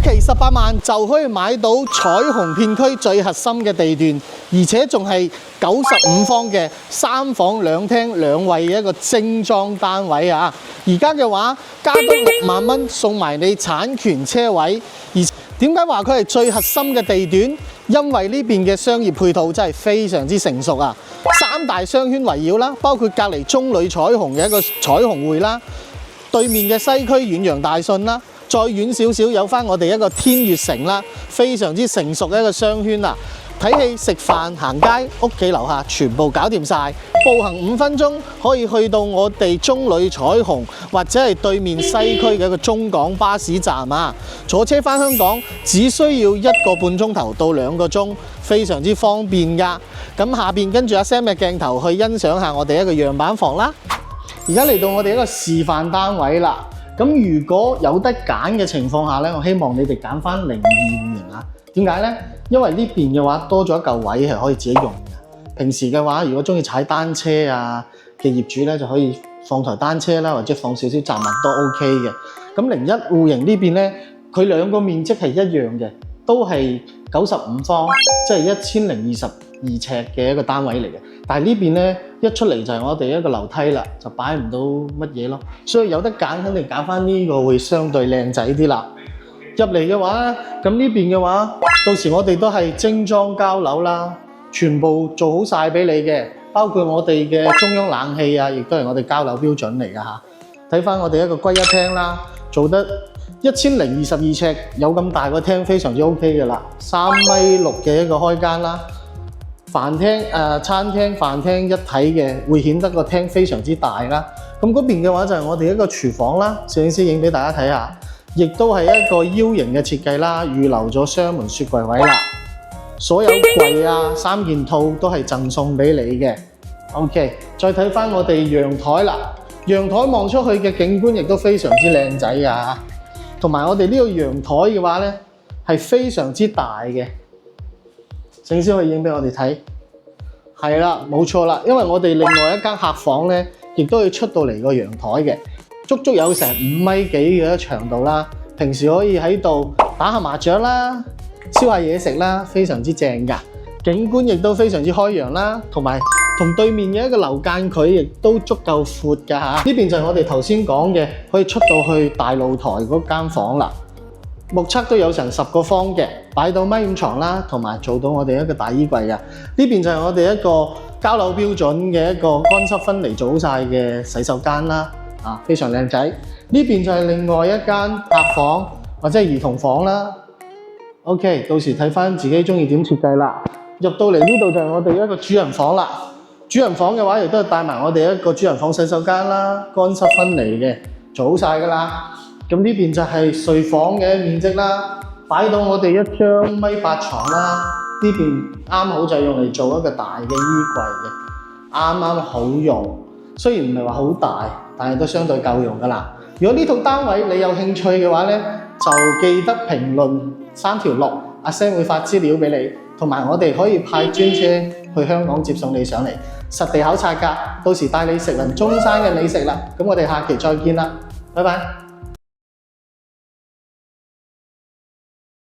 期18萬就可以買到彩虹片區最核心嘅地段，而且仲係95方嘅3房2廳2衛嘅一個精裝單位啊！而家嘅話加多6萬蚊送埋你產權車位，而點解話佢係最核心嘅地段？因為呢邊嘅商業配套真係非常之成熟啊！3大商圈圍繞啦，包括隔離中旅彩虹嘅一個彩虹匯啦，對面嘅西區遠洋大信啦。再遠少少有翻我哋一個天悅城啦，非常之成熟嘅一個商圈啦。睇戲、食飯、行街，屋企樓下全部搞掂晒，步行5分鐘可以去到我哋中旅彩虹或者係對面西區嘅一個中港巴士站啊。坐車翻香港只需要1個半鐘頭到2個鐘，非常之方便㗎。咁下邊跟住阿 Sam 嘅鏡頭去欣賞下我哋一個樣板房啦。而家嚟到我哋一個示範單位啦。咁如果有得揀嘅情況下咧，我希望你哋揀翻02戶型啊。點解咧？因為呢邊嘅話多咗一嚿位係可以自己用嘅。平時嘅話，如果中意踩單車啊嘅業主咧，就可以放台單車啦，或者放少少雜物都 OK 嘅。咁01戶型呢邊咧，佢兩個面積係一樣嘅，都係95方，即係1022尺嘅一個單位嚟嘅。但係呢邊咧，一出嚟就係我哋一個樓梯啦，就擺唔到乜嘢咯。所以有得揀，肯定揀翻呢個會相對靚仔啲啦。入嚟嘅話，咁呢邊嘅話，到時我哋都係精裝交樓啦，全部做好晒俾你嘅，包括我哋嘅中央冷氣啊，亦都係我哋交樓標準嚟㗎嚇。睇翻我哋一個歸一廳啦，做得1022尺，有咁大個廳非常之 OK 嘅啦，3.6米嘅一個開間啦。飯廳、餐廳、飯廳一體嘅，會顯得個廳非常之大啦。咁嗰邊嘅話就係我哋一個廚房啦，攝影師影俾大家睇下，亦都係一個 U 型嘅設計啦，預留咗雙門雪櫃位啦。所有櫃啊、3件套都係贈送俾你嘅。OK， 再睇翻我哋陽台啦，陽台望出去嘅景觀亦都非常之靚仔㗎。同埋我哋呢個陽台嘅話咧，係非常之大嘅。攝影師可以影俾我哋睇，係啦，冇錯啦，因為我哋另外一間客房咧，亦都要出到嚟個陽台嘅，足足有成5米幾嘅長度啦。平時可以喺度打下麻雀啦，燒下嘢食啦，非常之正㗎。景觀亦都非常之開揚啦，同埋同對面嘅一個樓間距亦都足夠闊㗎嚇。呢邊就係我哋頭先講嘅，可以出到去大露台嗰間房啦。目測都有成10個方嘅，擺到1.5米床啦，同埋做到我哋一個大衣櫃嘅。呢邊就係我哋一個交樓標準嘅一個乾濕分離做好晒嘅洗手間啦，非常靚仔。呢邊就係另外一間客房或者係兒童房啦。OK， 到時睇翻自己中意點設計啦。入到嚟呢度就係我哋一個主人房啦。主人房嘅話亦都係帶埋我哋一個主人房洗手間啦，乾濕分離嘅，做好晒㗎啦。咁呢邊就係睡房嘅面積啦，擺到我哋一張1.8米床啦。呢邊啱好就係用嚟做一個大嘅衣櫃嘅，啱啱好用。雖然唔係話好大，但係都相對夠用㗎啦。如果呢套單位你有興趣嘅話咧，就記得評論3條6，阿 Sam 會發資料俾你，同埋我哋可以派專車去香港接送你上嚟，實地考察㗎。到時帶你食勻中山嘅美食啦。咁我哋下期再見啦，拜拜。